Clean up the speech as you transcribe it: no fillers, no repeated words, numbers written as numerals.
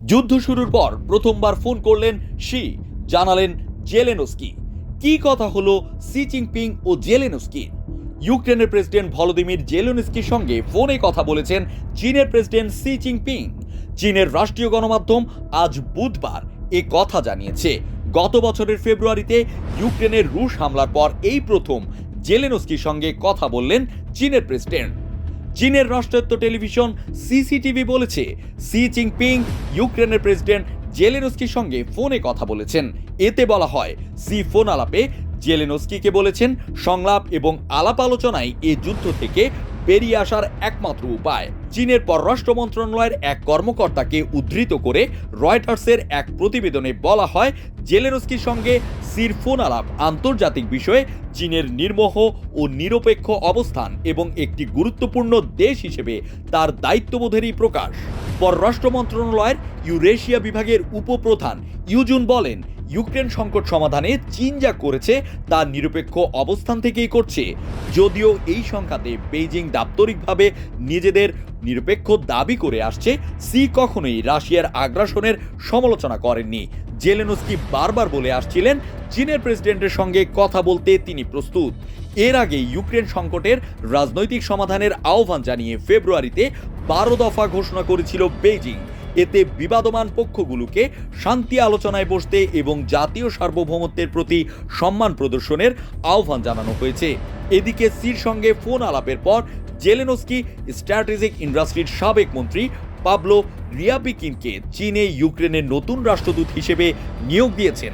যুদ্ধ শুরুর পর প্রথমবার ফোন করলেন শি, জানালেন জেলেনস্কি। কি কথা হলো সি জিনপিং ও জেলেনস্কির? ইউক্রেনের প্রেসিডেন্ট ভলোদিমির জেলেনস্কির সঙ্গে ফোনে কথা বলেছেন চীনের প্রেসিডেন্ট সি জিনপিং। চীনের রাষ্ট্রীয় গণমাধ্যম আজ বুধবার এ কথা জানিয়েছে। গত বছরের ফেব্রুয়ারিতে ইউক্রেনের রুশ হামলার পর এই প্রথম জেলেনস্কির সঙ্গে কথা বললেন চীনের প্রেসিডেন্ট। চীনের রাষ্ট্রায়ত্ত টেলিভিশন সিসিটিভি বলেছে, সি জিনপিং ইউক্রেনের প্রেসিডেন্ট জেলেনস্কির সঙ্গে ফোনে কথা বলেছেন। এতে বলা হয়, সি ফোন আলাপে জেলেনস্কিকে বলেছেন সংলাপ এবং আলাপ আলোচনায় এ যুদ্ধ থেকে বেরিয়ে আসার একমাত্র উপায়। চীনের পররাষ্ট্র মন্ত্রণালয়ের এক কর্মকর্তাকে উদ্ধৃত করে রয়টার্সের এক প্রতিবেদনে বলা হয়, জেলেনস্কির সঙ্গে সির ফোন আলাপ আন্তর্জাতিক বিষয়ে চীনের নির্মোহ ও নিরপেক্ষ অবস্থান এবং একটি গুরুত্বপূর্ণ দেশ হিসেবে তার দায়িত্ববোধেরই প্রকাশ। পররাষ্ট্র মন্ত্রণালয়ের ইউরেশিয়া বিভাগের উপপ্রধান ইউজুন বলেন, ইউক্রেন সংকট সমাধানে চীন যা করেছে তা নিরপেক্ষ অবস্থান থেকেই করছে। যদিও এই সংখ্যাতে বেইজিং দাপ্তরিকভাবে নিজেদের নিরপেক্ষ দাবি করে আসছে, সি কখনোই রাশিয়ার আগ্রাসনের সমালোচনা করেননি। জেলেনস্কি বারবার বলে আসছিলেন, চীনের প্রেসিডেন্টের সঙ্গে কথা বলতে তিনি প্রস্তুত। এর আগে ইউক্রেন সংকটের রাজনৈতিক সমাধানের আহ্বান জানিয়ে ফেব্রুয়ারিতে 12 দফা ঘোষণা করেছিল বেইজিং। এতে বিবাদমান পক্ষগুলোকে শান্তি আলোচনায় বসতে এবং জাতীয় সার্বভৌমত্বের প্রতি সম্মান প্রদর্শনের আহ্বান জানানো হয়েছে। এদিকে সির সঙ্গে ফোন আলাপের পর জেলেনস্কি স্ট্র্যাটেজিক ইন্ডাস্ট্রির সাবেক মন্ত্রী পাবলো রিয়াবিকিনকে চীনে ইউক্রেনের নতুন রাষ্ট্রদূত হিসেবে নিয়োগ দিয়েছেন।